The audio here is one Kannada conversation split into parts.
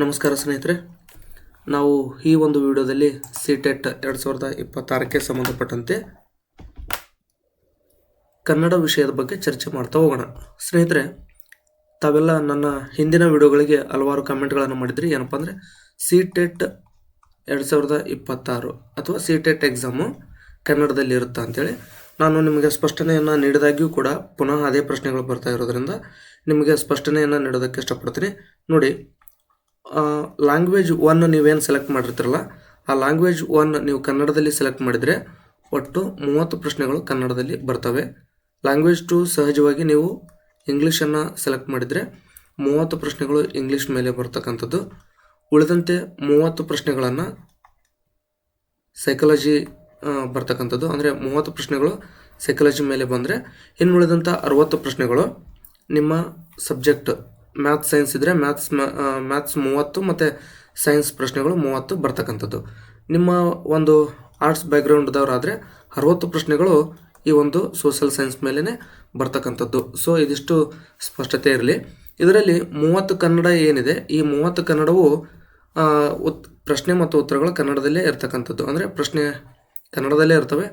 ನಮಸ್ಕಾರ ಸ್ನೇಹಿತರೆ, ನಾವು ಈ ಒಂದು ವಿಡಿಯೋದಲ್ಲಿ CTET 2026ಕ್ಕೆ ಸಂಬಂಧಪಟ್ಟಂತೆ ಕನ್ನಡ ವಿಷಯದ ಬಗ್ಗೆ ಚರ್ಚೆ ಮಾಡ್ತಾ ಹೋಗೋಣ. ಸ್ನೇಹಿತರೆ, ತಾವೆಲ್ಲ ನನ್ನ ಹಿಂದಿನ ವಿಡಿಯೋಗಳಿಗೆ ಹಲವಾರು ಕಮೆಂಟ್ಗಳನ್ನು ಮಾಡಿದ್ರಿ. ಏನಪ್ಪ ಅಂದರೆ CTET 2026 ಅಥವಾ CTET ಎಕ್ಸಾಮು ಕನ್ನಡದಲ್ಲಿ ಇರುತ್ತಾ ಅಂತೇಳಿ ನಾನು ನಿಮಗೆ ಸ್ಪಷ್ಟನೆಯನ್ನು ನೀಡಿದಾಗ್ಯೂ ಕೂಡ ಪುನಃ ಅದೇ ಪ್ರಶ್ನೆಗಳು ಬರ್ತಾ ಇರೋದ್ರಿಂದ ನಿಮಗೆ ಸ್ಪಷ್ಟನೆಯನ್ನು ನೀಡೋದಕ್ಕೆ ಇಷ್ಟಪಡ್ತೀನಿ. ನೋಡಿ, ಲ್ಯಾಂಗ್ವೇಜ್ 1 ನೀವೇನು ಸೆಲೆಕ್ಟ್ ಮಾಡಿರ್ತೀರಲ್ಲ, ಆ ಲ್ಯಾಂಗ್ವೇಜ್ 1 ನೀವು ಕನ್ನಡದಲ್ಲಿ ಸೆಲೆಕ್ಟ್ ಮಾಡಿದರೆ ಒಟ್ಟು 30 ಪ್ರಶ್ನೆಗಳು ಕನ್ನಡದಲ್ಲಿ ಬರ್ತವೆ. ಲ್ಯಾಂಗ್ವೇಜ್ 2 ಸಹಜವಾಗಿ ನೀವು ಇಂಗ್ಲೀಷನ್ನು ಸೆಲೆಕ್ಟ್ ಮಾಡಿದರೆ 30 ಪ್ರಶ್ನೆಗಳು ಇಂಗ್ಲೀಷ್ ಮೇಲೆ ಬರ್ತಕ್ಕಂಥದ್ದು. ಉಳಿದಂತೆ 30 ಪ್ರಶ್ನೆಗಳನ್ನು ಸೈಕಾಲಜಿ ಬರ್ತಕ್ಕಂಥದ್ದು. ಅಂದರೆ 30 ಪ್ರಶ್ನೆಗಳು ಸೈಕಾಲಜಿ ಮೇಲೆ ಬಂದರೆ ಇನ್ನುಳಿದಂಥ 60 ಪ್ರಶ್ನೆಗಳು ನಿಮ್ಮ ಸಬ್ಜೆಕ್ಟ್ ಮ್ಯಾಥ್ಸ್ ಸೈನ್ಸ್ ಇದ್ದರೆ ಮ್ಯಾಥ್ಸ್ 30 ಮತ್ತು ಸೈನ್ಸ್ ಪ್ರಶ್ನೆಗಳು 30 ಬರ್ತಕ್ಕಂಥದ್ದು. ನಿಮ್ಮ ಒಂದು ಆರ್ಟ್ಸ್ ಬ್ಯಾಕ್ಗ್ರೌಂಡ್ದವರಾದರೆ 60 ಪ್ರಶ್ನೆಗಳು ಈ ಒಂದು ಸೋಷಲ್ ಸೈನ್ಸ್ ಮೇಲೇ ಬರ್ತಕ್ಕಂಥದ್ದು. ಸೊ ಇದಿಷ್ಟು ಸ್ಪಷ್ಟತೆ ಇರಲಿ. ಇದರಲ್ಲಿ 30 ಕನ್ನಡ ಏನಿದೆ, ಈ 30 ಕನ್ನಡವು ಪ್ರಶ್ನೆ ಮತ್ತು ಉತ್ತರಗಳು ಕನ್ನಡದಲ್ಲೇ ಇರ್ತಕ್ಕಂಥದ್ದು. ಅಂದರೆ ಪ್ರಶ್ನೆ ಕನ್ನಡದಲ್ಲೇ ಇರ್ತವೆ,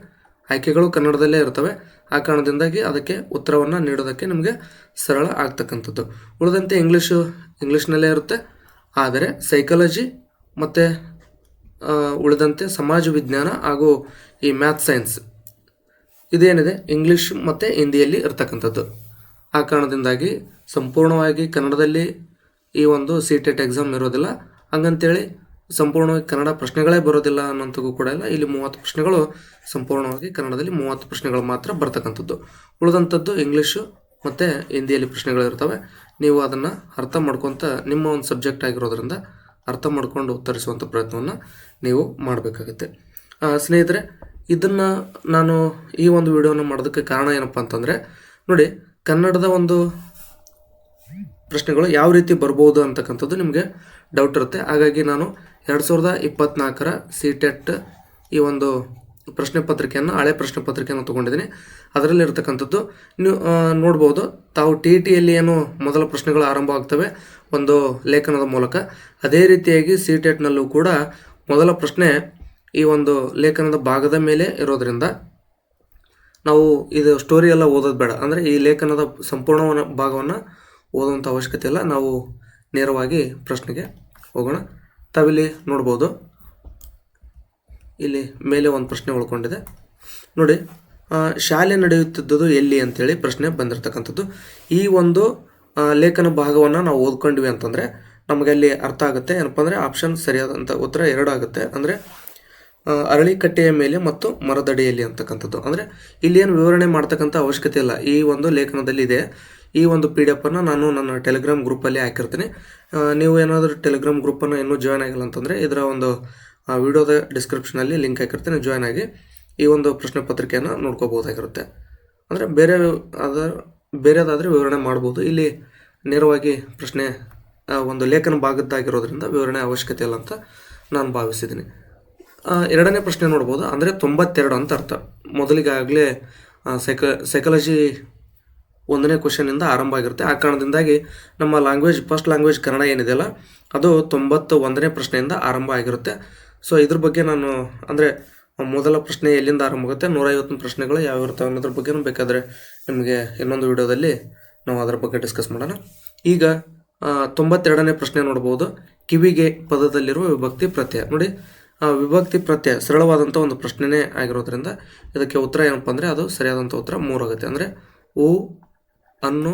ಆಯ್ಕೆಗಳು ಕನ್ನಡದಲ್ಲೇ ಇರ್ತವೆ. ಆ ಕಾರಣದಿಂದಾಗಿ ಅದಕ್ಕೆ ಉತ್ತರವನ್ನು ನೀಡೋದಕ್ಕೆ ನಿಮಗೆ ಸರಳ ಆಗ್ತಕ್ಕಂಥದ್ದು. ಉಳಿದಂತೆ ಇಂಗ್ಲೀಷ್ನಲ್ಲೇ ಇರುತ್ತೆ. ಆದರೆ ಸೈಕಾಲಜಿ ಮತ್ತು ಉಳಿದಂತೆ ಸಮಾಜ ವಿಜ್ಞಾನ ಹಾಗೂ ಈ ಮ್ಯಾಥ್ಸ್ ಸೈನ್ಸ್ ಇದೇನಿದೆ ಇಂಗ್ಲೀಷ್ ಮತ್ತು ಹಿಂದಿಯಲ್ಲಿ ಇರ್ತಕ್ಕಂಥದ್ದು. ಆ ಕಾರಣದಿಂದಾಗಿ ಸಂಪೂರ್ಣವಾಗಿ ಕನ್ನಡದಲ್ಲಿ ಈ ಒಂದು CTET ಎಕ್ಸಾಮ್ ಇರೋದಿಲ್ಲ. ಹಂಗಂತೇಳಿ ಸಂಪೂರ್ಣವಾಗಿ ಕನ್ನಡ ಪ್ರಶ್ನೆಗಳೇ ಬರೋದಿಲ್ಲ ಅನ್ನೋಂಥದ್ದು ಕೂಡ ಇಲ್ಲ. ಇಲ್ಲಿ 30 ಪ್ರಶ್ನೆಗಳು ಸಂಪೂರ್ಣವಾಗಿ ಕನ್ನಡದಲ್ಲಿ 30 ಪ್ರಶ್ನೆಗಳು ಮಾತ್ರ ಬರ್ತಕ್ಕಂಥದ್ದು. ಉಳಿದಂಥದ್ದು ಇಂಗ್ಲೀಷು ಮತ್ತು ಹಿಂದಿಯಲ್ಲಿ ಪ್ರಶ್ನೆಗಳಿರ್ತವೆ. ನೀವು ಅದನ್ನು ಅರ್ಥ ಮಾಡ್ಕೊತ ನಿಮ್ಮ ಒಂದು ಸಬ್ಜೆಕ್ಟ್ ಆಗಿರೋದ್ರಿಂದ ಅರ್ಥ ಮಾಡ್ಕೊಂಡು ಉತ್ತರಿಸುವಂಥ ಪ್ರಯತ್ನವನ್ನು ನೀವು ಮಾಡಬೇಕಾಗುತ್ತೆ. ಸ್ನೇಹಿತರೆ, ಇದನ್ನು ನಾನು ಈ ಒಂದು ವಿಡಿಯೋನ ಮಾಡೋದಕ್ಕೆ ಕಾರಣ ಏನಪ್ಪ ಅಂತಂದರೆ, ನೋಡಿ, ಕನ್ನಡದ ಒಂದು ಪ್ರಶ್ನೆಗಳು ಯಾವ ರೀತಿ ಬರ್ಬೋದು ಅಂತಕ್ಕಂಥದ್ದು ನಿಮಗೆ ಡೌಟ್ ಇರುತ್ತೆ. ಹಾಗಾಗಿ ನಾನು 2024ರ CTET ಈ ಒಂದು ಪ್ರಶ್ನೆ ಪತ್ರಿಕೆಯನ್ನು, ಹಳೆ ಪ್ರಶ್ನೆ ಪತ್ರಿಕೆಯನ್ನು ತೊಗೊಂಡಿದ್ದೀನಿ. ಅದರಲ್ಲಿರ್ತಕ್ಕಂಥದ್ದು ನೀವು ನೋಡ್ಬೋದು. ತಾವು TETಯಲ್ಲಿ ಏನು ಮೊದಲ ಪ್ರಶ್ನೆಗಳು ಆರಂಭ ಆಗ್ತವೆ ಒಂದು ಲೇಖನದ ಮೂಲಕ, ಅದೇ ರೀತಿಯಾಗಿ CTETನಲ್ಲೂ ಕೂಡ ಮೊದಲ ಪ್ರಶ್ನೆ ಈ ಒಂದು ಲೇಖನದ ಭಾಗದ ಮೇಲೆ ಇರೋದರಿಂದ ನಾವು ಇದು ಸ್ಟೋರಿ ಎಲ್ಲ ಓದೋದು ಬೇಡ. ಅಂದರೆ ಈ ಲೇಖನದ ಸಂಪೂರ್ಣ ಭಾಗವನ್ನು ಓದುವಂಥ ಅವಶ್ಯಕತೆ ಇಲ್ಲ. ನಾವು ನೇರವಾಗಿ ಪ್ರಶ್ನೆಗೆ ಹೋಗೋಣ. ತಾವಿಲ್ಲಿ ನೋಡ್ಬೋದು, ಇಲ್ಲಿ ಮೇಲೆ ಒಂದು ಪ್ರಶ್ನೆ ಉಳ್ಕೊಂಡಿದೆ ನೋಡಿ. ಶಾಲೆ ನಡೆಯುತ್ತಿದ್ದುದು ಎಲ್ಲಿ ಅಂತೇಳಿ ಪ್ರಶ್ನೆ ಬಂದಿರತಕ್ಕಂಥದ್ದು. ಈ ಒಂದು ಲೇಖನ ಭಾಗವನ್ನು ನಾವು ಓದ್ಕೊಂಡ್ವಿ ಅಂತಂದರೆ ನಮಗೆ ಅಲ್ಲಿ ಅರ್ಥ ಆಗುತ್ತೆ. ಏನಪ್ಪ ಅಂದರೆ ಆಪ್ಷನ್ ಸರಿಯಾದಂಥ ಉತ್ತರ 2 ಆಗುತ್ತೆ. ಅಂದರೆ ಅರಳಿಕಟ್ಟೆಯ ಮೇಲೆ ಮತ್ತು ಮರದಡಿಯಲ್ಲಿ ಅಂತಕ್ಕಂಥದ್ದು. ಅಂದರೆ ಇಲ್ಲಿ ಏನು ವಿವರಣೆ ಮಾಡ್ತಕ್ಕಂಥ ಅವಶ್ಯಕತೆ ಇಲ್ಲ. ಈ ಒಂದು ಲೇಖನದಲ್ಲಿ ಇದೆ. ಈ ಒಂದು PDF ಅನ್ನು ನಾನು ನನ್ನ ಟೆಲಿಗ್ರಾಮ್ ಗ್ರೂಪಲ್ಲಿ ಹಾಕಿರ್ತೀನಿ. ನೀವು ಏನಾದರೂ ಟೆಲಿಗ್ರಾಮ್ ಗ್ರೂಪನ್ನು ಇನ್ನೂ ಜಾಯ್ನ್ ಆಗಿಲ್ಲ ಅಂತಂದರೆ ಇದರ ಒಂದು ವಿಡಿಯೋದ ಡಿಸ್ಕ್ರಿಪ್ಷನಲ್ಲಿ ಲಿಂಕ್ ಹಾಕಿರ್ತೀನಿ. ಜಾಯ್ನ್ ಆಗಿ ಈ ಒಂದು ಪ್ರಶ್ನೆ ಪತ್ರಿಕೆಯನ್ನು ನೋಡ್ಕೋಬೋದಾಗಿರುತ್ತೆ. ಅಂದರೆ ಬೇರೆದಾದರೆ ವಿವರಣೆ ಮಾಡ್ಬೋದು. ಇಲ್ಲಿ ನೇರವಾಗಿ ಪ್ರಶ್ನೆ ಒಂದು ಲೇಖನ ಭಾಗದ್ದಾಗಿರೋದ್ರಿಂದ ವಿವರಣೆ ಅವಶ್ಯಕತೆ ಇಲ್ಲ ಅಂತ ನಾನು ಭಾವಿಸಿದ್ದೀನಿ. ಎರಡನೇ ಪ್ರಶ್ನೆ ನೋಡ್ಬೋದು. ಅಂದರೆ 92 ಅಂತ ಅರ್ಥ. ಮೊದಲಿಗಾಗಲೇ ಸೈಕಾಲಜಿ 1ನೇ ಕ್ವಶನಿಂದ ಆರಂಭ ಆಗಿರುತ್ತೆ. ಆ ಕಾರಣದಿಂದಾಗಿ ನಮ್ಮ ಫಸ್ಟ್ ಲ್ಯಾಂಗ್ವೇಜ್ ಕನ್ನಡ ಏನಿದೆಯಲ್ಲ, ಅದು 91ನೇ ಪ್ರಶ್ನೆಯಿಂದ ಆರಂಭ ಆಗಿರುತ್ತೆ. ಸೊ ಇದ್ರ ಬಗ್ಗೆ ನಾನು ಅಂದರೆ ಮೊದಲ ಪ್ರಶ್ನೆ ಎಲ್ಲಿಂದ ಆರಂಭ ಆಗುತ್ತೆ, 150 ಪ್ರಶ್ನೆಗಳು ಯಾವ ಇರ್ತವೆ ಅನ್ನೋದ್ರ ಬಗ್ಗೆ ಬೇಕಾದರೆ ನಿಮಗೆ ಇನ್ನೊಂದು ವಿಡಿಯೋದಲ್ಲಿ ನಾವು ಅದರ ಬಗ್ಗೆ ಡಿಸ್ಕಸ್ ಮಾಡೋಣ. ಈಗ 92ನೇ ಪ್ರಶ್ನೆ ನೋಡ್ಬೋದು. ಕಿವಿಗೆ ಪದದಲ್ಲಿರುವ ವಿಭಕ್ತಿ ಪ್ರತ್ಯಯ. ನೋಡಿ, ವಿಭಕ್ತಿ ಪ್ರತ್ಯಯ ಸರಳವಾದಂಥ ಒಂದು ಪ್ರಶ್ನೆನೇ ಆಗಿರೋದ್ರಿಂದ ಇದಕ್ಕೆ ಉತ್ತರ ಏನಪ್ಪ ಅಂದರೆ ಅದು ಸರಿಯಾದಂಥ ಉತ್ತರ 3 ಆಗುತ್ತೆ. ಅಂದರೆ ಉ, ಅನ್ನು,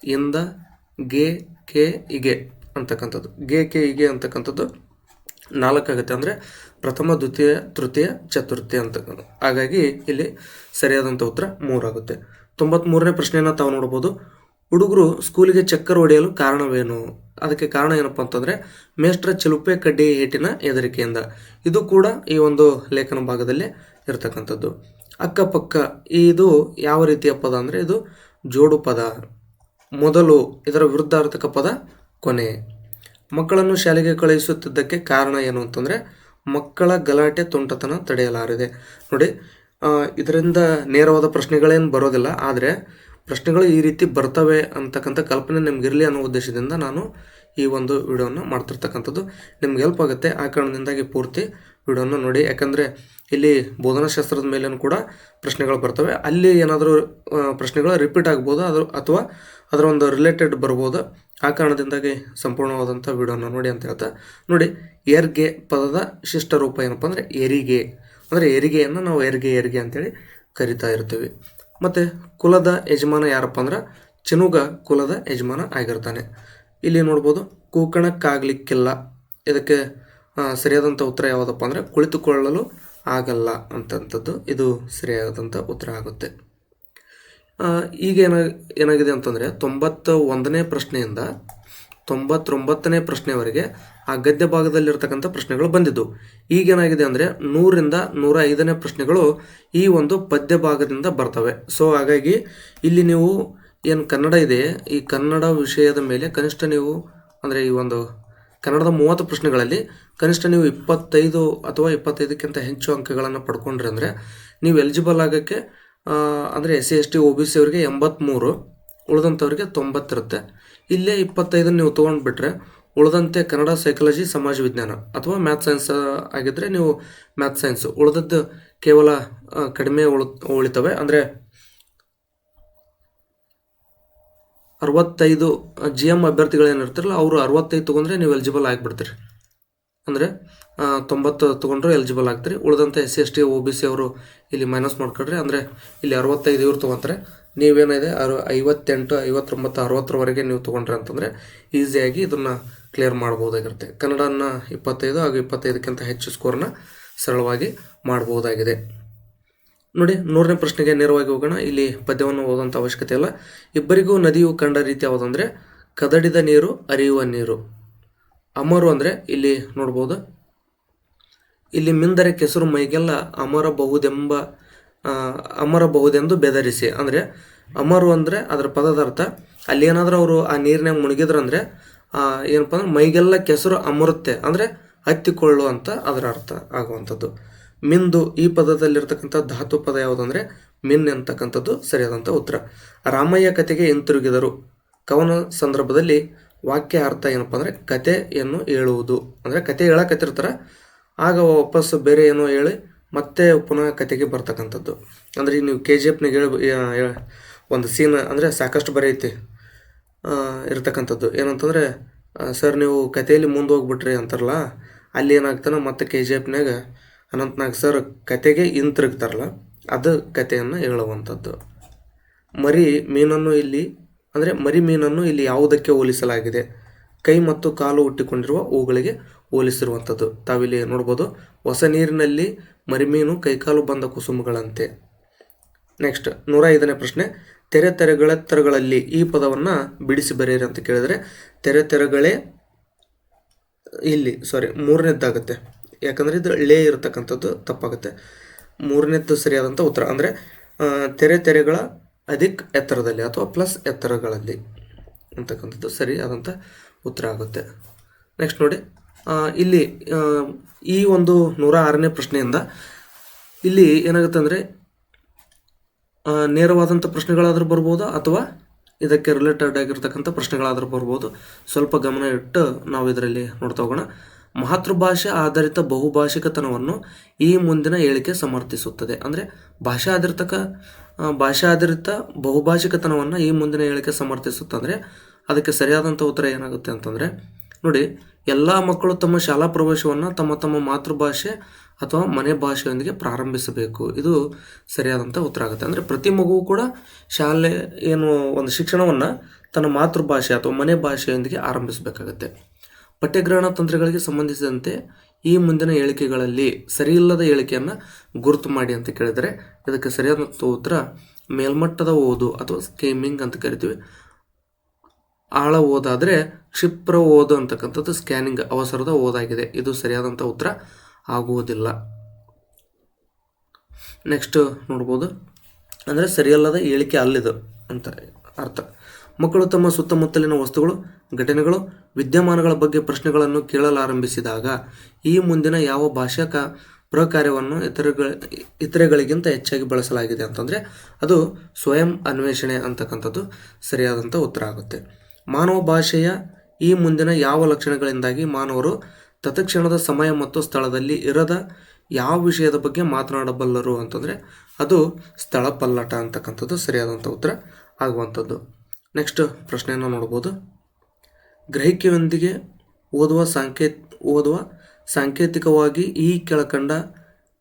ಇಂದ, ಗೆ, ಕೆ, ಇಗೆ ಅಂತಕ್ಕಂಥದ್ದು. ಗೆ, ಕೆ, ಇಗೆ ಅಂತಕ್ಕಂಥದ್ದು 4 ಆಗುತ್ತೆ. ಅಂದರೆ ಪ್ರಥಮ, ದ್ವಿತೀಯ, ತೃತೀಯ, ಚತುರ್ಥಿ ಅಂತಕ್ಕಂಥ. ಹಾಗಾಗಿ ಇಲ್ಲಿ ಸರಿಯಾದಂಥ ಉತ್ತರ 3 ಆಗುತ್ತೆ. 93ನೇ ಪ್ರಶ್ನೆಯನ್ನು ತಾವು ನೋಡ್ಬೋದು. ಹುಡುಗರು ಸ್ಕೂಲಿಗೆ ಚಕ್ಕರ್ ಹೊಡೆಯಲು ಕಾರಣವೇನು? ಅದಕ್ಕೆ ಕಾರಣ ಏನಪ್ಪ ಅಂತಂದರೆ ಮೇಷ್ಟ್ರ ಚಿಲುಪೆ ಕಡ್ಡಿ ಏಟಿನ ಹೆದರಿಕೆಯಿಂದ. ಇದು ಕೂಡ ಈ ಒಂದು ಲೇಖನ ಭಾಗದಲ್ಲಿ ಇರತಕ್ಕಂಥದ್ದು. ಅಕ್ಕಪಕ್ಕ ಇದು ಯಾವ ರೀತಿಯ ಪದ ಅಂದರೆ ಇದು ಜೋಡು ಪದ. ಮೊದಲು ಇದರ ವಿರುದ್ಧಾರ್ಥಕ ಪದ ಕೊನೆ. ಮಕ್ಕಳನ್ನು ಶಾಲೆಗೆ ಕಳುಹಿಸುತ್ತಿದ್ದಕ್ಕೆ ಕಾರಣ ಏನು ಅಂತಂದರೆ ಮಕ್ಕಳ ಗಲಾಟೆ ತುಂಟತನ ತಡೆಯಲಾರದೆ. ನೋಡಿ, ಇದರಿಂದ ನೇರವಾದ ಪ್ರಶ್ನೆಗಳೇನು ಬರೋದಿಲ್ಲ. ಆದರೆ ಪ್ರಶ್ನೆಗಳು ಈ ರೀತಿ ಬರ್ತವೆ ಅಂತಕ್ಕಂಥ ಕಲ್ಪನೆ ನಿಮಗಿರಲಿ ಅನ್ನೋ ಉದ್ದೇಶದಿಂದ ನಾನು ಈ ಒಂದು ವಿಡಿಯೋನ ಮಾಡ್ತಿರ್ತಕ್ಕಂಥದ್ದು. ನಿಮ್ಗೆ ಹೆಲ್ಪ್ ಆಗುತ್ತೆ. ಆ ಕಾರಣದಿಂದಾಗಿ ಪೂರ್ತಿ ವಿಡಿಯೋನ ನೋಡಿ. ಯಾಕಂದರೆ ಇಲ್ಲಿ ಬೋಧನಾಶಾಸ್ತ್ರದ ಮೇಲೇನು ಕೂಡ ಪ್ರಶ್ನೆಗಳು ಬರ್ತವೆ. ಅಲ್ಲಿ ಏನಾದರೂ ಪ್ರಶ್ನೆಗಳು ರಿಪೀಟ್ ಆಗ್ಬೋದು, ಅಥವಾ ಅದರ ಒಂದು ರಿಲೇಟೆಡ್ ಬರ್ಬೋದು. ಆ ಕಾರಣದಿಂದಾಗಿ ಸಂಪೂರ್ಣವಾದಂಥ ವಿಡಿಯೋನ ನೋಡಿ ಅಂತ ಹೇಳ್ತಾ ನೋಡಿ. ಏರ್ಗೆ ಪದದ ಶಿಷ್ಟ ರೂಪ ಏನಪ್ಪ ಅಂದರೆ ಹೆರಿಗೆ. ಅಂದರೆ ಹೆರಿಗೆಯನ್ನು ನಾವು ಹೆರಿಗೆ ಅಂತೇಳಿ ಕರಿತಾ ಇರ್ತೀವಿ. ಮತ್ತು ಕುಲದ ಯಜಮಾನ ಯಾರಪ್ಪ ಅಂದ್ರೆ ಚಿನುಗ ಕುಲದ ಯಜಮಾನ ಆಗಿರ್ತಾನೆ. ಇಲ್ಲಿ ನೋಡ್ಬೋದು, ಕೂಕಣಕ್ಕಾಗಲಿಕ್ಕಿಲ್ಲ. ಇದಕ್ಕೆ ಸರಿಯಾದಂಥ ಉತ್ತರ ಯಾವುದಪ್ಪ ಅಂದರೆ ಕುಳಿತುಕೊಳ್ಳಲು ಆಗಲ್ಲ ಅಂತಂಥದ್ದು ಇದು ಸರಿಯಾದಂಥ ಉತ್ತರ ಆಗುತ್ತೆ. ಈಗ ಏನಾಗಿದೆ ಅಂತಂದರೆ 91ನೇ ಪ್ರಶ್ನೆಯಿಂದ 99ನೇ ಪ್ರಶ್ನೆವರೆಗೆ ಆ ಗದ್ಯ ಭಾಗದಲ್ಲಿರ್ತಕ್ಕಂಥ ಪ್ರಶ್ನೆಗಳು ಬಂದಿದ್ದು. ಈಗೇನಾಗಿದೆ ಅಂದರೆ 100ರಿಂದ 105ನೇ ಪ್ರಶ್ನೆಗಳು ಈ ಒಂದು ಪದ್ಯ ಭಾಗದಿಂದ ಬರ್ತವೆ. ಸೊ ಹಾಗಾಗಿ ಇಲ್ಲಿ ನೀವು ಏನು ಕನ್ನಡ ಇದೆ, ಈ ಕನ್ನಡ ವಿಷಯದ ಮೇಲೆ ಕನಿಷ್ಠ ನೀವು ಅಂದರೆ ಈ ಒಂದು ಕನ್ನಡದ 30 ಪ್ರಶ್ನೆಗಳಲ್ಲಿ ಕನಿಷ್ಠ ನೀವು 25 ಅಥವಾ 25ಕ್ಕಿಂತ ಹೆಚ್ಚು ಅಂಕಗಳನ್ನು ಪಡ್ಕೊಂಡ್ರೆ ಅಂದರೆ ನೀವು ಎಲಿಜಿಬಲ್ ಆಗೋಕ್ಕೆ ಅಂದರೆ SC ST OBC ಅವರಿಗೆ 83, ಉಳಿದಂಥವ್ರಿಗೆ 90 ಇರುತ್ತೆ. ಇಲ್ಲೇ 25 ನೀವು ತೊಗೊಂಡ್ಬಿಟ್ರೆ ಉಳಿದಂತೆ ಕನ್ನಡ, ಸೈಕಾಲಜಿ, ಸಮಾಜ ವಿಜ್ಞಾನ ಅಥವಾ ಮ್ಯಾಥ್ಸ್ ಸೈನ್ಸ್ ಆಗಿದ್ದರೆ ನೀವು ಮ್ಯಾಥ್ಸ್ ಸೈನ್ಸ್, ಉಳಿದದ್ದು ಕೇವಲ ಕಡಿಮೆ ಉಳಿತವೆ. ಅಂದರೆ 65 GM ಅಭ್ಯರ್ಥಿಗಳು ಏನಿರ್ತಾರಲ್ಲ ಅವರು 65 ತೊಗೊಂಡ್ರೆ ನೀವು ಎಲಿಜಿಬಲ್ ಆಗಿಬಿಡ್ತೀರಿ. ಅಂದರೆ 90 ತೊಗೊಂಡ್ರೆ ಎಲಿಜಿಬಲ್ ಆಗ್ತೀರಿ. ಉಳಿದಂತೆ SC ST OBC ಅವರು ಇಲ್ಲಿ ಮೈನಸ್ ಮಾಡ್ಕೊಳ್ರಿ. ಅಂದರೆ ಇಲ್ಲಿ 65 ಇವ್ರು ತೊಗೊತಾರೆ. ನೀವೇನಿದೆ 58, 59, 60ರವರೆಗೆ ನೀವು ತೊಗೊಂಡ್ರೆ ಅಂತಂದರೆ ಈಸಿಯಾಗಿ ಇದನ್ನು ಕ್ಲಿಯರ್ ಮಾಡ್ಬೋದಾಗಿರುತ್ತೆ. ಕನ್ನಡನ 25 ಹಾಗೂ 25ಕ್ಕಿಂತ ಹೆಚ್ಚು ಸ್ಕೋರ್ನ ಸರಳವಾಗಿ ಮಾಡ್ಬೋದಾಗಿದೆ. ನೋಡಿ, 100ನೇ ಪ್ರಶ್ನೆಗೆ ನೇರವಾಗಿ ಹೋಗೋಣ. ಇಲ್ಲಿ ಪದ್ಯವನ್ನು ಓದುವಂಥ ಅವಶ್ಯಕತೆ ಇಲ್ಲ. ಇಬ್ಬರಿಗೂ ನದಿಯು ಕಂಡ ರೀತಿ ಯಾವುದಂದರೆ ಕದಡಿದ ನೀರು, ಹರಿಯುವ ನೀರು. ಅಮರು ಅಂದರೆ ಇಲ್ಲಿ ನೋಡ್ಬೋದು, ಇಲ್ಲಿ ಮಿಂದರೆ ಕೆಸರು ಮೈಗೆಲ್ಲ ಅಮರಬಹುದೆಂದು ಬೆದರಿಸಿ. ಅಂದರೆ ಅಮರು ಅಂದರೆ ಅದರ ಪದದ ಅರ್ಥ, ಅಲ್ಲಿ ಏನಾದರೂ ಅವರು ಆ ನೀರಿನಾಗ ಮುಳುಗಿದ್ರಂದರೆ ಏನಪ್ಪ ಅಂದ್ರೆ ಮೈಗೆಲ್ಲ ಕೆಸರು ಅಮರುತ್ತೆ, ಅಂದರೆ ಹತ್ತಿಕೊಳ್ಳು ಅಂತ ಅದರ ಅರ್ಥ ಆಗುವಂಥದ್ದು. ಮಿಂದು ಈ ಪದದಲ್ಲಿರ್ತಕ್ಕಂಥ ಧಾತು ಪದ ಯಾವುದಂದರೆ ಮಿನ್ ಅಂತಕ್ಕಂಥದ್ದು ಸರಿಯಾದಂಥ ಉತ್ತರ. ರಾಮಯ್ಯ ಕತೆಗೆ ಹಿಂತಿರುಗಿದರು. ಕವನ ಸಂದರ್ಭದಲ್ಲಿ ವಾಕ್ಯ ಅರ್ಥ ಏನಪ್ಪ ಅಂದರೆ ಕತೆಯನ್ನು ಹೇಳುವುದು. ಅಂದರೆ ಕತೆ ಹೇಳಕತ್ತಿರ್ತಾರೆ, ಆಗ ವಾಪಸ್ ಬೇರೆ ಏನೋ ಹೇಳಿ ಮತ್ತೆ ಪುನಃ ಕತೆಗೆ ಬರ್ತಕ್ಕಂಥದ್ದು. ಅಂದರೆ ಈಗ ನೀವು KGFನಾಗ ಒಂದು ಸೀನ್ ಅಂದರೆ ಸಾಕಷ್ಟು ಬರೆಯುತ್ತೆ ಇರ್ತಕ್ಕಂಥದ್ದು. ಏನಂತಂದರೆ ಸರ್ ನೀವು ಕಥೆಯಲ್ಲಿ ಮುಂದೆ ಹೋಗ್ಬಿಟ್ರಿ ಅಂತಾರಲ್ಲ, ಅಲ್ಲಿ ಏನಾಗ್ತಾನೆ ಮತ್ತೆ KGFನಾಗ ಅನಂತನಾಗ್ ಸರ್ ಕತೆಗೆ ಹಿಂತಿರುಗ್ತಾರಲ್ಲ, ಅದು ಕಥೆಯನ್ನು ಹೇಳುವಂಥದ್ದು. ಮರಿ ಮೀನನ್ನು ಇಲ್ಲಿ ಯಾವುದಕ್ಕೆ ಹೋಲಿಸಲಾಗಿದೆ? ಕೈ ಮತ್ತು ಕಾಲು ಹುಟ್ಟಿಕೊಂಡಿರುವ ಹೂಗಳಿಗೆ ಹೋಲಿಸಿರುವಂಥದ್ದು. ತಾವಿಲ್ಲಿ ನೋಡ್ಬೋದು, ಹೊಸ ನೀರಿನಲ್ಲಿ ಮರಿಮೀನು ಕೈಕಾಲು ಬಂದ ಕುಸುಮಗಳಂತೆ. ನೆಕ್ಸ್ಟ್ 105ನೇ ಪ್ರಶ್ನೆ, ತೆರೆಗಳೆತ್ತರಗಳಲ್ಲಿ ಈ ಪದವನ್ನು ಬಿಡಿಸಿ ಬರೆಯಿರಿ ಅಂತ ಕೇಳಿದರೆ ತೆರೆಗಳೇ ಇಲ್ಲಿ ಮೂರನೇದ್ದಾಗುತ್ತೆ. ಯಾಕಂದರೆ ಇದು ಲೇ ಇರತಕ್ಕಂಥದ್ದು ತಪ್ಪಾಗುತ್ತೆ. ಮೂರನೇದ್ದು ಸರಿಯಾದಂಥ ಉತ್ತರ. ಅಂದರೆ ತೆರೆಗಳ ಅಧಿಕ್ ಎತ್ತರದಲ್ಲಿ ಅಥವಾ ಪ್ಲಸ್ ಎತ್ತರಗಳಲ್ಲಿ ಅಂತಕ್ಕಂಥದ್ದು ಸರಿಯಾದಂಥ ಉತ್ತರ ಆಗುತ್ತೆ. ನೆಕ್ಸ್ಟ್ ನೋಡಿ, ಇಲ್ಲಿ ಈ ಒಂದು 106ನೇ ಪ್ರಶ್ನೆಯಿಂದ ಇಲ್ಲಿ ಏನಾಗುತ್ತೆ ಅಂದರೆ ನೇರವಾದಂಥ ಪ್ರಶ್ನೆಗಳಾದರೂ ಬರ್ಬೋದು ಅಥವಾ ಇದಕ್ಕೆ ರಿಲೇಟೆಡ್ ಆಗಿರ್ತಕ್ಕಂಥ ಪ್ರಶ್ನೆಗಳಾದರೂ ಬರ್ಬೋದು. ಸ್ವಲ್ಪ ಗಮನ ಇಟ್ಟು ನಾವು ಇದರಲ್ಲಿ ನೋಡ್ತಾ ಹೋಗೋಣ. ಮಾತೃಭಾಷೆ ಆಧಾರಿತ ಬಹುಭಾಷಿಕತನವನ್ನು ಈ ಮುಂದಿನ ಹೇಳಿಕೆ ಸಮರ್ಥಿಸುತ್ತದೆ. ಅಂದರೆ ಭಾಷಾ ಆಧಾರಿತ ಬಹುಭಾಷಿಕತನವನ್ನು ಈ ಮುಂದಿನ ಹೇಳಿಕೆ ಸಮರ್ಥಿಸುತ್ತಂದರೆ ಅದಕ್ಕೆ ಸರಿಯಾದಂಥ ಉತ್ತರ ಏನಾಗುತ್ತೆ ಅಂತಂದರೆ ನೋಡಿ, ಎಲ್ಲ ಮಕ್ಕಳು ತಮ್ಮ ಶಾಲಾ ಪ್ರವೇಶವನ್ನು ತಮ್ಮ ಮಾತೃಭಾಷೆ ಅಥವಾ ಮನೆ ಭಾಷೆಯೊಂದಿಗೆ ಪ್ರಾರಂಭಿಸಬೇಕು. ಇದು ಸರಿಯಾದಂಥ ಉತ್ತರ ಆಗುತ್ತೆ. ಅಂದರೆ ಪ್ರತಿ ಮಗುವು ಕೂಡ ಶಾಲೆ ಒಂದು ಶಿಕ್ಷಣವನ್ನು ತನ್ನ ಮಾತೃಭಾಷೆ ಅಥವಾ ಮನೆ ಭಾಷೆಯೊಂದಿಗೆ ಆರಂಭಿಸಬೇಕಾಗತ್ತೆ. ಪಠ್ಯಗ್ರಹಣ ತಂತ್ರಗಳಿಗೆ ಸಂಬಂಧಿಸಿದಂತೆ ಈ ಮುಂದಿನ ಹೇಳಿಕೆಗಳಲ್ಲಿ ಸರಿಯಿಲ್ಲದ ಹೇಳಿಕೆಯನ್ನು ಗುರುತು ಮಾಡಿ ಅಂತ ಕೇಳಿದರೆ ಇದಕ್ಕೆ ಸರಿಯಾದಂಥ ಉತ್ತರ ಮೇಲ್ಮಟ್ಟದ ಓದು ಅಥವಾ ಸ್ಕೀಮಿಂಗ್ ಅಂತ ಕರಿತೀವಿ. ಆಳ ಓದಾದರೆ ಕ್ಷಿಪ್ರ ಓದು ಅಂತಕ್ಕಂಥದ್ದು ಸ್ಕ್ಯಾನಿಂಗ್ ಅವಸರದ ಓದಾಗಿದೆ. ಇದು ಸರಿಯಾದಂಥ ಉತ್ತರ ಆಗುವುದಿಲ್ಲ. ನೆಕ್ಸ್ಟ್ ನೋಡ್ಬೋದು, ಅಂದರೆ ಸರಿಯಲ್ಲದ ಹೇಳಿಕೆ ಅಲ್ಲಿದು ಅಂತ ಅರ್ಥ. ಮಕ್ಕಳು ತಮ್ಮ ಸುತ್ತಮುತ್ತಲಿನ ವಸ್ತುಗಳು, ಘಟನೆಗಳು, ವಿದ್ಯಮಾನಗಳ ಬಗ್ಗೆ ಪ್ರಶ್ನೆಗಳನ್ನು ಕೇಳಲಾರಂಭಿಸಿದಾಗ ಈ ಮುಂದಿನ ಯಾವ ಭಾಷಾ ಪ್ರಕಾರ್ಯವನ್ನು ಇತರೆಗಳಿಗಿಂತ ಹೆಚ್ಚಾಗಿ ಬಳಸಲಾಗಿದೆ ಅಂತಂದರೆ ಅದು ಸ್ವಯಂ ಅನ್ವೇಷಣೆ ಅಂತಕ್ಕಂಥದ್ದು ಸರಿಯಾದಂಥ ಉತ್ತರ ಆಗುತ್ತೆ. ಮಾನವ ಭಾಷೆಯ ಈ ಮುಂದಿನ ಯಾವ ಲಕ್ಷಣಗಳಿಂದಾಗಿ ಮಾನವರು ತತ್ಕ್ಷಣದ ಸಮಯ ಮತ್ತು ಸ್ಥಳದಲ್ಲಿ ಇರದ ಯಾವ ವಿಷಯದ ಬಗ್ಗೆ ಮಾತನಾಡಬಲ್ಲರು ಅಂತಂದರೆ ಅದು ಸ್ಥಳ ಪಲ್ಲಟ ಅಂತಕ್ಕಂಥದ್ದು ಸರಿಯಾದಂಥ ಉತ್ತರ ಆಗುವಂಥದ್ದು. ನೆಕ್ಸ್ಟ್ ಪ್ರಶ್ನೆಯನ್ನು ನೋಡ್ಬೋದು. ಗ್ರಹಿಕೆಯೊಂದಿಗೆ ಓದುವ ಸಾಂಕೇತಿಕವಾಗಿ ಈ ಕೆಳಕಂಡ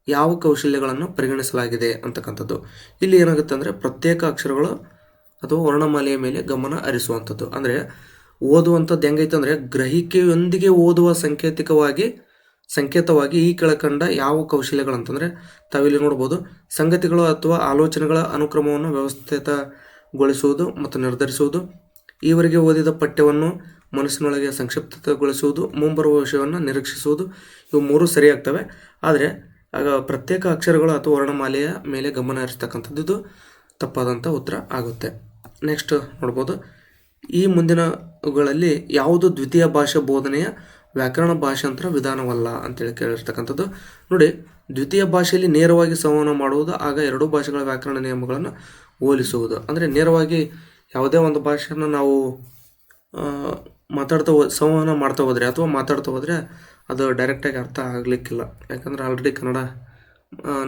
ಯಾವ ಕೌಶಲ್ಯಗಳನ್ನು ಪರಿಗಣಿಸಲಾಗಿದೆ ಅಂತಕ್ಕಂಥದ್ದು. ಇಲ್ಲಿ ಏನಾಗುತ್ತೆ ಅಂದರೆ ಪ್ರತ್ಯೇಕ ಅಕ್ಷರಗಳು ಅಥವಾ ವರ್ಣಮಾಲೆಯ ಮೇಲೆ ಗಮನ ಹರಿಸುವಂಥದ್ದು. ಅಂದರೆ ಓದುವಂಥದ್ದು ಹೆಂಗೈತೆ ಅಂದರೆ ಗ್ರಹಿಕೆಯೊಂದಿಗೆ ಓದುವ ಸಂಕೇತವಾಗಿ ಈ ಕೆಳಕಂಡ ಯಾವ ಕೌಶಲ್ಯಗಳಂತಂದರೆ ತಾವಿಲ್ಲಿ ನೋಡ್ಬೋದು. ಸಂಗತಿಗಳು ಅಥವಾ ಆಲೋಚನೆಗಳ ಅನುಕ್ರಮವನ್ನು ವ್ಯವಸ್ಥಿತಗೊಳಿಸುವುದು ಮತ್ತು ನಿರ್ಧರಿಸುವುದು, ಈವರೆಗೆ ಓದಿದ ಪಠ್ಯವನ್ನು ಮನಸ್ಸಿನೊಳಗೆ ಸಂಕ್ಷಿಪ್ತಗೊಳಿಸುವುದು, ಮುಂಬರುವ ವಿಷಯವನ್ನು ನಿರೀಕ್ಷಿಸುವುದು, ಇವು ಮೂರು ಸರಿಯಾಗ್ತವೆ. ಆದರೆ ಆಗ ಪ್ರತ್ಯೇಕ ಅಕ್ಷರಗಳು ಅಥವಾ ವರ್ಣಮಾಲೆಯ ಮೇಲೆ ಗಮನ ಹರಿಸ್ತಕ್ಕಂಥದ್ದು ಇದು ತಪ್ಪಾದಂಥ ಉತ್ತರ ಆಗುತ್ತೆ. ನೆಕ್ಸ್ಟ್ ನೋಡ್ಬೋದು. ಈ ಮುಂದಿನವುಗಳಲ್ಲಿ ಯಾವುದು ದ್ವಿತೀಯ ಭಾಷಾ ಬೋಧನೆಯ ವ್ಯಾಕರಣ ಭಾಷಾಂತರ ವಿಧಾನವಲ್ಲ ಅಂತೇಳಿ ಕೇಳಿರ್ತಕ್ಕಂಥದ್ದು. ನೋಡಿ, ದ್ವಿತೀಯ ಭಾಷೆಯಲ್ಲಿ ನೇರವಾಗಿ ಸಂವಹನ ಮಾಡುವುದು, ಆಗ ಎರಡೂ ಭಾಷೆಗಳ ವ್ಯಾಕರಣ ನಿಯಮಗಳನ್ನು ಹೋಲಿಸುವುದು. ಅಂದರೆ ನೇರವಾಗಿ ಯಾವುದೇ ಒಂದು ಭಾಷೆಯನ್ನು ನಾವು ಸಂವಹನ ಮಾಡ್ತಾ ಹೋದರೆ ಅಥವಾ ಮಾತಾಡ್ತಾ ಹೋದರೆ ಅದು ಡೈರೆಕ್ಟಾಗಿ ಅರ್ಥ ಆಗಲಿಕ್ಕಿಲ್ಲ. ಯಾಕಂದರೆ ಆಲ್ರೆಡಿ ಕನ್ನಡ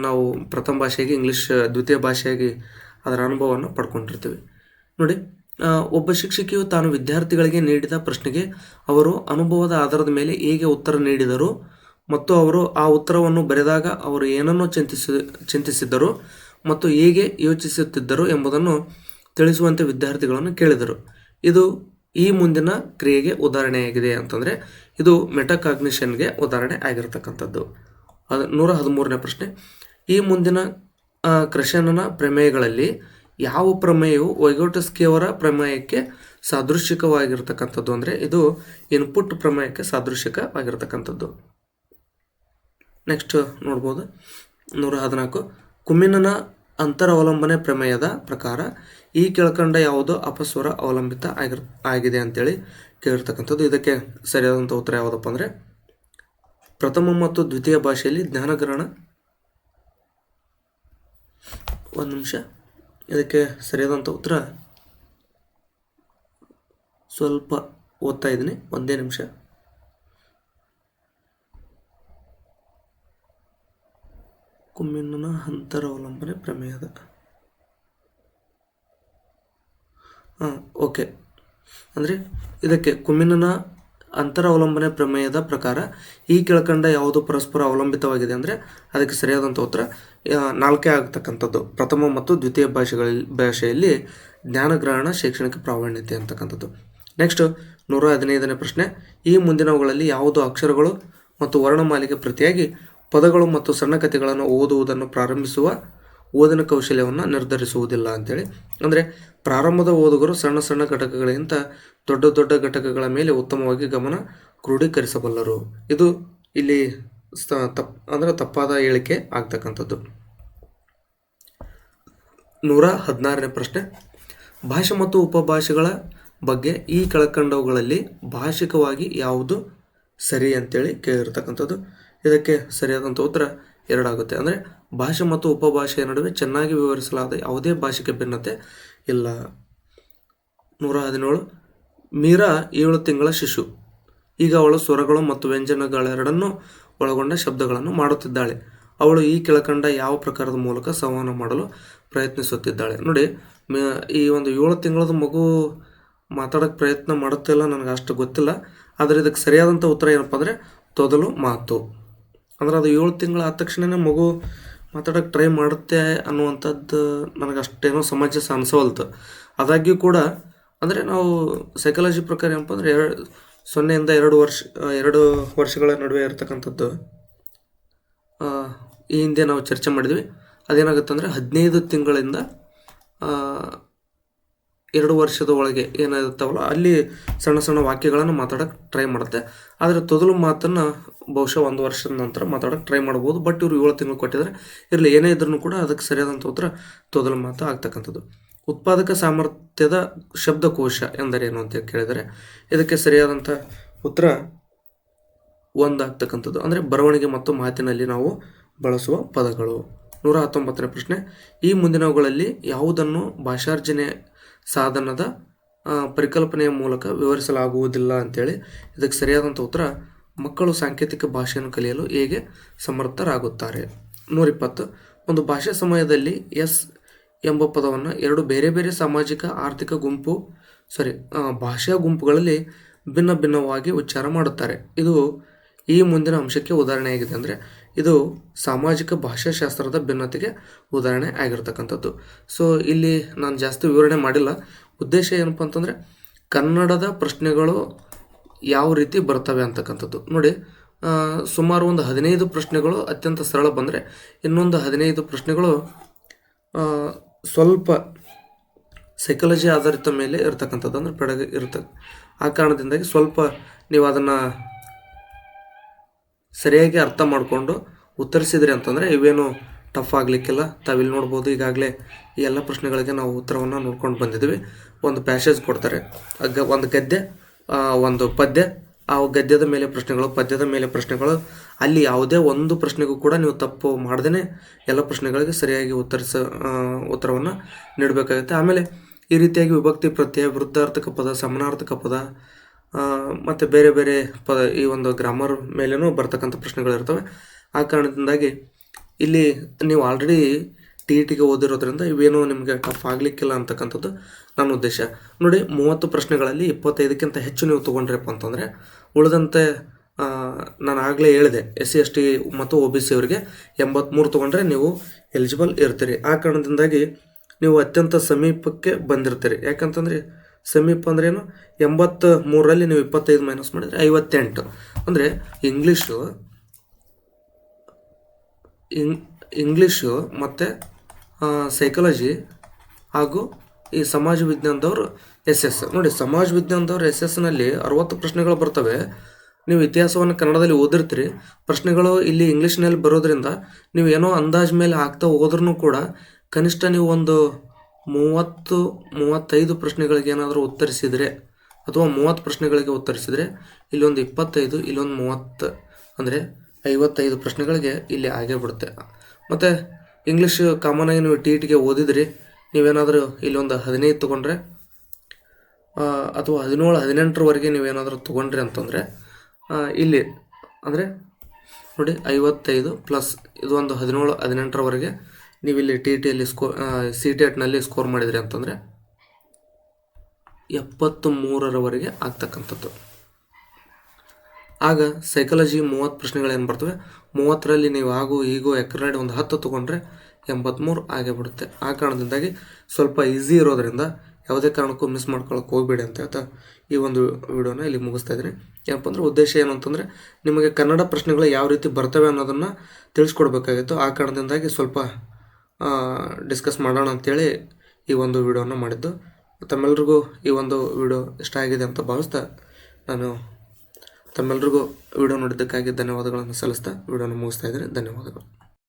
ನಾವು ಪ್ರಥಮ ಭಾಷೆಯಾಗಿ, ಇಂಗ್ಲೀಷ್ ದ್ವಿತೀಯ ಭಾಷೆಯಾಗಿ ಅದರ ಅನುಭವವನ್ನು ಪಡ್ಕೊಂಡಿರ್ತೀವಿ. ನೋಡಿ, ಒಬ್ಬ ಶಿಕ್ಷಕಿಯು ತಾನು ವಿದ್ಯಾರ್ಥಿಗಳಿಗೆ ನೀಡಿದ ಪ್ರಶ್ನೆಗೆ ಅವರು ಅನುಭವದ ಆಧಾರದ ಮೇಲೆ ಹೇಗೆ ಉತ್ತರ ನೀಡಿದರು ಮತ್ತು ಅವರು ಆ ಉತ್ತರವನ್ನು ಬರೆದಾಗ ಅವರು ಏನನ್ನು ಚಿಂತಿಸಿದ್ದರು ಮತ್ತು ಹೇಗೆ ಯೋಚಿಸುತ್ತಿದ್ದರು ಎಂಬುದನ್ನು ತಿಳಿಸುವಂತೆ ವಿದ್ಯಾರ್ಥಿಗಳನ್ನು ಕೇಳಿದರು. ಇದು ಈ ಮುಂದಿನ ಕ್ರಿಯೆಗೆ ಉದಾಹರಣೆಯಾಗಿದೆ ಅಂತಂದರೆ ಇದು ಮೆಟಾಕಾಗ್ನಿಷನ್ಗೆ ಉದಾಹರಣೆ ಆಗಿರತಕ್ಕಂಥದ್ದು. 113ನೇ ಪ್ರಶ್ನೆ. ಈ ಮುಂದಿನ ಕ್ರಶನನ ಪ್ರಮೇಯಗಳಲ್ಲಿ ಯಾವ ಪ್ರಮೇಯವು ವೈಗೋಟಸ್ಕಿಯವರ ಪ್ರಮೇಯಕ್ಕೆ ಸಾದೃಶ್ಯಕವಾಗಿರ್ತಕ್ಕಂಥದ್ದು ಅಂದರೆ ಇದು ಇನ್ಪುಟ್ ಪ್ರಮೇಯಕ್ಕೆ ಸಾದೃಶ್ಯಕವಾಗಿರ್ತಕ್ಕಂಥದ್ದು. ನೆಕ್ಸ್ಟ್ ನೋಡ್ಬೋದು. 114. ಕುಮ್ಮಿನನ ಅಂತರ ಅವಲಂಬನೆ ಪ್ರಮೇಯದ ಪ್ರಕಾರ ಈ ಕೆಳಕಂಡ ಯಾವುದು ಅಪಸ್ವರ ಅವಲಂಬಿತ ಆಗಿದೆ ಅಂತೇಳಿ ಕೇಳಿರ್ತಕ್ಕಂಥದ್ದು. ಇದಕ್ಕೆ ಸರಿಯಾದಂಥ ಉತ್ತರ ಯಾವುದಪ್ಪ ಅಂದರೆ ಪ್ರಥಮ ಮತ್ತು ದ್ವಿತೀಯ ಭಾಷೆಯಲ್ಲಿ ಜ್ಞಾನಗ್ರಹಣ. ಒಂದು ನಿಮಿಷ, ಇದಕ್ಕೆ ಸರಿಯಾದಂಥ ಉತ್ತರ ಸ್ವಲ್ಪ ಓದ್ತಾ ಇದ್ದೀನಿ, ಒಂದೇ ನಿಮಿಷ. ಕುಮ್ಮಿನನ ಅಂತರ ಅವಲಂಬನೆ ಪ್ರಮೇಯದ ಓಕೆ, ಅಂದರೆ ಇದಕ್ಕೆ ಕುಮ್ಮಿನನ ಅಂತರ ಅವಲಂಬನೆ ಪ್ರಮೇಯದ ಪ್ರಕಾರ ಈ ಕೆಳಕಂಡ ಯಾವುದು ಪರಸ್ಪರ ಅವಲಂಬಿತವಾಗಿದೆ ಅಂದರೆ ಅದಕ್ಕೆ ಸರಿಯಾದಂಥ ಉತ್ತರ 4 ಆಗ್ತಕ್ಕಂಥದ್ದು. ಪ್ರಥಮ ಮತ್ತು ದ್ವಿತೀಯ ಭಾಷೆಯಲ್ಲಿ ಜ್ಞಾನಗ್ರಹಣ ಶೈಕ್ಷಣಿಕ ಪ್ರಾವೀಣ್ಯತೆ ಅಂತಕ್ಕಂಥದ್ದು. ನೆಕ್ಸ್ಟ್ 115ನೇ ಪ್ರಶ್ನೆ. ಈ ಮುಂದಿನವುಗಳಲ್ಲಿ ಯಾವುದು ಅಕ್ಷರಗಳು ಮತ್ತು ವರ್ಣಮಾಲೆಗೆ ಪ್ರತಿಯಾಗಿ ಪದಗಳು ಮತ್ತು ಸಣ್ಣ ಕಥೆಗಳನ್ನು ಓದುವುದನ್ನು ಪ್ರಾರಂಭಿಸುವ ಓದಿನ ಕೌಶಲ್ಯವನ್ನು ನಿರ್ಧರಿಸುವುದಿಲ್ಲ ಅಂತೇಳಿ. ಅಂದರೆ ಪ್ರಾರಂಭದ ಓದುಗರು ಸಣ್ಣ ಸಣ್ಣ ಘಟಕಗಳಿಗಿಂತ ದೊಡ್ಡ ದೊಡ್ಡ ಘಟಕಗಳ ಮೇಲೆ ಉತ್ತಮವಾಗಿ ಗಮನ ಕ್ರೋಢೀಕರಿಸಬಲ್ಲರು. ಇದು ಇಲ್ಲಿ ತಪ್ಪಾದ ಹೇಳಿಕೆ ಆಗ್ತಕ್ಕಂಥದ್ದು. 116ನೇ ಪ್ರಶ್ನೆ. ಭಾಷೆ ಮತ್ತು ಉಪಭಾಷೆಗಳ ಬಗ್ಗೆ ಈ ಕೆಳಕಂಡವುಗಳಲ್ಲಿ ಭಾಷಿಕವಾಗಿ ಯಾವುದು ಸರಿ ಅಂತೇಳಿ ಕೇಳಿರ್ತಕ್ಕಂಥದ್ದು. ಇದಕ್ಕೆ ಸರಿಯಾದಂಥ ಉತ್ತರ 2 ಆಗುತ್ತೆ. ಅಂದರೆ ಭಾಷೆ ಮತ್ತು ಉಪಭಾಷೆಯ ನಡುವೆ ಚೆನ್ನಾಗಿ ವಿವರಿಸಲಾದ ಯಾವುದೇ ಭಾಷಿಕ ಭಿನ್ನತೆ ಇಲ್ಲ. 117. ಮೀರಾ 7 ತಿಂಗಳ ಶಿಶು. ಈಗ ಅವಳು ಸ್ವರಗಳು ಮತ್ತು ವ್ಯಂಜನಗಳೆರಡನ್ನೂ ಒಳಗೊಂಡ ಶಬ್ದಗಳನ್ನು ಮಾಡುತ್ತಿದ್ದಾಳೆ. ಅವಳು ಈ ಕೆಳಕಂಡ ಯಾವ ಪ್ರಕಾರದ ಮೂಲಕ ಸಂವಹನ ಮಾಡಲು ಪ್ರಯತ್ನಿಸುತ್ತಿದ್ದಾಳೆ. ನೋಡಿ, ಈ ಒಂದು 7 ತಿಂಗಳದ ಮಗು ಮಾತಾಡೋಕ್ಕೆ ಪ್ರಯತ್ನ ಮಾಡುತ್ತಿಲ್ಲ, ನನಗೆ ಅಷ್ಟು ಗೊತ್ತಿಲ್ಲ. ಆದರೆ ಇದಕ್ಕೆ ಸರಿಯಾದಂಥ ಉತ್ತರ ಏನಪ್ಪ ಅಂದರೆ ತೊದಲು ಮಾತು. ಅಂದ್ರೆ ಅದು 7 ತಿಂಗಳ ಆದ ತಕ್ಷಣವೇ ಮಗು ಮಾತಾಡೋಕ್ಕೆ ಟ್ರೈ ಮಾಡುತ್ತೆ ಅನ್ನುವಂಥದ್ದು ನನಗೆ ಅಷ್ಟೇನೋ ಸಮಂಜಸ ಅನಿಸೋಲ್ತು. ಆದಾಗ್ಯೂ ಕೂಡ ಅಂದರೆ ನಾವು ಸೈಕಾಲಜಿ ಪ್ರಕಾರ ಏನಪ್ಪ ಅಂದರೆ 0 ಇಂದ 2 ವರ್ಷಗಳ ನಡುವೆ ಇರತಕ್ಕಂಥದ್ದು ಈ ಹಿಂದೆ ನಾವು ಚರ್ಚೆ ಮಾಡಿದ್ವಿ. ಅದೇನಾಗುತ್ತೆ ಅಂದರೆ 15 ತಿಂಗಳಿಂದ 2 ವರ್ಷದ ಒಳಗೆ ಏನಿರ್ತಾವಲ್ಲ ಅಲ್ಲಿ ಸಣ್ಣ ಸಣ್ಣ ವಾಕ್ಯಗಳನ್ನು ಮಾತಾಡೋಕ್ಕೆ ಟ್ರೈ ಮಾಡುತ್ತೆ. ಆದರೆ ತೊದಲು ಮಾತನ್ನು ಬಹುಶಃ 1 ವರ್ಷದ ನಂತರ ಮಾತಾಡೋಕ್ಕೆ ಟ್ರೈ ಮಾಡ್ಬೋದು. ಬಟ್ ಇವರು 7 ತಿಂಗಳು ಕೊಟ್ಟಿದ್ದಾರೆ. ಇರಲಿ, ಏನೇ ಇದ್ರೂ ಕೂಡ ಅದಕ್ಕೆ ಸರಿಯಾದಂಥ ಉತ್ತರ ತೊದಲು ಮಾತು ಆಗ್ತಕ್ಕಂಥದ್ದು. ಉತ್ಪಾದಕ ಸಾಮರ್ಥ್ಯದ ಶಬ್ದಕೋಶ ಎಂದರೇನು ಅಂತ ಕೇಳಿದರೆ ಇದಕ್ಕೆ ಸರಿಯಾದಂಥ ಉತ್ತರ 1 ಆಗ್ತಕ್ಕಂಥದ್ದು. ಅಂದರೆ ಬರವಣಿಗೆ ಮತ್ತು ಮಾತಿನಲ್ಲಿ ನಾವು ಬಳಸುವ ಪದಗಳು. 119ನೇ ಪ್ರಶ್ನೆ. ಈ ಮುಂದಿನವುಗಳಲ್ಲಿ ಯಾವುದನ್ನು ಭಾಷಾರ್ಜನೆ ಸಾಧನದ ಪರಿಕಲ್ಪನೆಯ ಮೂಲಕ ವಿವರಿಸಲಾಗುವುದಿಲ್ಲ ಅಂತೇಳಿ. ಇದಕ್ಕೆ ಸರಿಯಾದಂಥ ಉತ್ತರ ಮಕ್ಕಳು ಸಾಂಕೇತಿಕ ಭಾಷೆಯನ್ನು ಕಲಿಯಲು ಹೇಗೆ ಸಮರ್ಥರಾಗುತ್ತಾರೆ. 120 ಒಂದು ಭಾಷೆ ಸಮಯದಲ್ಲಿ ಎಸ್ ಎಂಬ ಪದವನ್ನು ಎರಡು ಬೇರೆ ಬೇರೆ ಸಾಮಾಜಿಕ ಆರ್ಥಿಕ ಭಾಷಾ ಗುಂಪುಗಳಲ್ಲಿ ಭಿನ್ನ ಭಿನ್ನವಾಗಿ ಉಚ್ಚಾರ ಮಾಡುತ್ತಾರೆ. ಇದು ಈ ಮುಂದಿನ ಅಂಶಕ್ಕೆ ಉದಾಹರಣೆಯಾಗಿದೆ. ಅಂದರೆ ಇದು ಸಾಮಾಜಿಕ ಭಾಷಾಶಾಸ್ತ್ರದ ಭಿನ್ನತೆಗೆ ಉದಾಹರಣೆ ಆಗಿರ್ತಕ್ಕಂಥದ್ದು. ಸೊ ಇಲ್ಲಿ ನಾನು ಜಾಸ್ತಿ ವಿವರಣೆ ಮಾಡಿಲ್ಲ. ಉದ್ದೇಶ ಏನಪ್ಪ ಅಂತಂದರೆ ಕನ್ನಡದ ಪ್ರಶ್ನೆಗಳು ಯಾವ ರೀತಿ ಬರ್ತವೆ ಅಂತಕ್ಕಂಥದ್ದು. ನೋಡಿ, ಸುಮಾರು ಒಂದು 15 ಪ್ರಶ್ನೆಗಳು ಅತ್ಯಂತ ಸರಳ ಬಂದರೆ ಇನ್ನೊಂದು 15 ಪ್ರಶ್ನೆಗಳು ಸ್ವಲ್ಪ ಸೈಕಾಲಜಿ ಆಧಾರಿತ ಮೇಲೆ ಇರ್ತಕ್ಕಂಥದ್ದು, ಅಂದರೆ ಪೆಡಗ ಇರ್ತದೆ. ಆ ಕಾರಣದಿಂದಾಗಿ ಸ್ವಲ್ಪ ನೀವು ಅದನ್ನು ಸರಿಯಾಗಿ ಅರ್ಥ ಮಾಡಿಕೊಂಡು ಉತ್ತರಿಸಿದ್ರಿ ಅಂತಂದರೆ ಇವೇನು ಟಫ್ ಆಗಲಿಕ್ಕಿಲ್ಲ. ತಾವಿಲ್ಲಿ ನೋಡ್ಬೋದು, ಈಗಾಗಲೇ ಈ ಎಲ್ಲ ಪ್ರಶ್ನೆಗಳಿಗೆ ನಾವು ಉತ್ತರವನ್ನು ನೋಡ್ಕೊಂಡು ಬಂದಿದ್ದೀವಿ. ಒಂದು ಪ್ಯಾಸೇಜ್ ಕೊಡ್ತಾರೆ, ಒಂದು ಗದ್ಯ, ಒಂದು ಪದ್ಯ, ಆ ಗದ್ಯದ ಮೇಲೆ ಪ್ರಶ್ನೆಗಳು, ಪದ್ಯದ ಮೇಲೆ ಪ್ರಶ್ನೆಗಳು. ಅಲ್ಲಿ ಯಾವುದೇ ಒಂದು ಪ್ರಶ್ನೆಗೂ ಕೂಡ ನೀವು ತಪ್ಪು ಮಾಡ್ದೇ ಎಲ್ಲ ಪ್ರಶ್ನೆಗಳಿಗೆ ಸರಿಯಾಗಿ ಉತ್ತರವನ್ನು ನೀಡಬೇಕಾಗುತ್ತೆ. ಆಮೇಲೆ ಈ ರೀತಿಯಾಗಿ ವಿಭಕ್ತಿ ಪ್ರತ್ಯಯ, ವಿರುದ್ಧಾರ್ಥಕ ಪದ, ಸಮಾನಾರ್ಥಕ ಪದ ಮತ್ತು ಬೇರೆ ಬೇರೆ ಪದ, ಈ ಒಂದು ಗ್ರಾಮರ್ ಮೇಲೇನೂ ಬರ್ತಕ್ಕಂಥ ಪ್ರಶ್ನೆಗಳಿರ್ತವೆ. ಆ ಕಾರಣದಿಂದಾಗಿ ಇಲ್ಲಿ ನೀವು ಆಲ್ರೆಡಿ ಟಿ.ಇ.ಟಿಗೆ ಓದಿರೋದ್ರಿಂದ ಇವೇನೋ ನಿಮಗೆ ಟಫ್ ಆಗಲಿಕ್ಕಿಲ್ಲ ಅಂತಕ್ಕಂಥದ್ದು ನನ್ನ ಉದ್ದೇಶ. ನೋಡಿ, 30 ಪ್ರಶ್ನೆಗಳಲ್ಲಿ 25ಕ್ಕಿಂತ ಹೆಚ್ಚು ನೀವು ತೊಗೊಂಡ್ರಪ್ಪ ಅಂತಂದರೆ ಉಳಿದಂತೆ ನಾನು ಆಗಲೇ ಹೇಳಿದೆ, SC/ST ಮತ್ತು OBC ಅವರಿಗೆ 83 ತೊಗೊಂಡ್ರೆ ನೀವು ಎಲಿಜಿಬಲ್ ಇರ್ತೀರಿ. ಆ ಕಾರಣದಿಂದಾಗಿ ನೀವು ಅತ್ಯಂತ ಸಮೀಪಕ್ಕೆ ಬಂದಿರ್ತೀರಿ. ಯಾಕಂತಂದರೆ ಸಮೀಪ ಅಂದ್ರೇನು, 83ರಲ್ಲಿ ನೀವು 25 ಮೈನಸ್ ಮಾಡಿದರೆ 58. ಅಂದರೆ ಇಂಗ್ಲೀಷು ಮತ್ತು ಸೈಕಾಲಜಿ ಹಾಗೂ ಈ ಸಮಾಜ ವಿಜ್ಞಾನದವರು SS. ನೋಡಿ, ಸಮಾಜ ವಿಜ್ಞಾನದವರು SS-ನಲ್ಲಿ 60 ಪ್ರಶ್ನೆಗಳು ಬರ್ತವೆ. ನೀವು ಇತಿಹಾಸವನ್ನು ಕನ್ನಡದಲ್ಲಿ ಓದಿರ್ತೀರಿ, ಪ್ರಶ್ನೆಗಳು ಇಲ್ಲಿ ಇಂಗ್ಲೀಷ್ನಲ್ಲಿ ಬರೋದ್ರಿಂದ ನೀವು ಏನೋ ಅಂದಾಜು ಮೇಲೆ ಆಗ್ತಾ ಹೋದ್ರೂ ಕೂಡ ಕನಿಷ್ಠ ನೀವು ಒಂದು 30-35 ಪ್ರಶ್ನೆಗಳಿಗೆ ಏನಾದರೂ ಉತ್ತರಿಸಿದರೆ, ಅಥವಾ 30 ಪ್ರಶ್ನೆಗಳಿಗೆ ಉತ್ತರಿಸಿದರೆ ಇಲ್ಲೊಂದು 25, ಇಲ್ಲೊಂದು 30, ಅಂದರೆ 55 ಪ್ರಶ್ನೆಗಳಿಗೆ ಇಲ್ಲಿ ಆಗೇ ಬಿಡುತ್ತೆ. ಮತ್ತು ಇಂಗ್ಲೀಷ್ ಕಾಮನಾಗಿ ನೀವು ಟಿ.ಇ.ಟಿಗೆ ಓದಿದ್ರಿ, ನೀವೇನಾದರೂ ಇಲ್ಲೊಂದು 15 ತೊಗೊಂಡ್ರೆ ಅಥವಾ 17-18ರವರೆಗೆ ನೀವೇನಾದರೂ ತೊಗೊಂಡ್ರಿ ಅಂತಂದರೆ ಇಲ್ಲಿ ಅಂದರೆ ನೋಡಿ 55 ಪ್ಲಸ್ ಇದು ಒಂದು 17-18ರವರೆಗೆ ನೀವಿಲ್ಲಿ ಟಿ.ಇ.ಟಿಯಲ್ಲಿ CTETನಲ್ಲಿ ಸ್ಕೋರ್ ಮಾಡಿದ್ರಿ ಅಂತಂದರೆ 73ರವರೆಗೆ ಆಗ್ತಕ್ಕಂಥದ್ದು. ಆಗ ಸೈಕಾಲಜಿ 30 ಪ್ರಶ್ನೆಗಳೇನು ಬರ್ತವೆ, 30ರಲ್ಲಿ ನೀವು ಹಾಗೂ ಹೀಗೂ ಎಕರಡಿ ಒಂದು 10 ತೊಗೊಂಡ್ರೆ 83 ಆಗೇ ಬಿಡುತ್ತೆ. ಆ ಕಾರಣದಿಂದಾಗಿ ಸ್ವಲ್ಪ ಈಸಿ ಇರೋದರಿಂದ ಯಾವುದೇ ಕಾರಣಕ್ಕೂ ಮಿಸ್ ಮಾಡ್ಕೊಳ್ಳೋಕೆ ಹೋಗಬೇಡಿ ಅಂತ ಹೇಳ್ತಾ ಈ ಒಂದು ವಿಡಿಯೋನ ಇಲ್ಲಿ ಮುಗಿಸ್ತಾ ಇದ್ದೀನಿ. ಏನಪ್ಪ ಅಂದರೆ ಉದ್ದೇಶ ಏನು ಅಂತಂದರೆ ನಿಮಗೆ ಕನ್ನಡ ಪ್ರಶ್ನೆಗಳು ಯಾವ ರೀತಿ ಬರ್ತವೆ ಅನ್ನೋದನ್ನು ತಿಳಿಸ್ಕೊಡ್ಬೇಕಾಗಿತ್ತು. ಆ ಕಾರಣದಿಂದಾಗಿ ಸ್ವಲ್ಪ ಡಿಸ್ಕಸ್ ಮಾಡೋಣ ಅಂಥೇಳಿ ಈ ಒಂದು ವಿಡಿಯೋನ ಮಾಡಿದ್ದು. ತಮ್ಮೆಲ್ಲರಿಗೂ ಈ ಒಂದು ವಿಡಿಯೋ ಇಷ್ಟ ಆಗಿದೆ ಅಂತ ಭಾವಿಸ್ತಾ ನಾನು ತಮ್ಮೆಲ್ಲರಿಗೂ ವಿಡಿಯೋ ನೋಡಿದ್ದಕ್ಕಾಗಿ ಧನ್ಯವಾದಗಳನ್ನು ಸಲ್ಲಿಸ್ತಾ ವಿಡಿಯೋನ ಮುಗಿಸ್ತಾ ಇದ್ದೀನಿ. ಧನ್ಯವಾದಗಳು.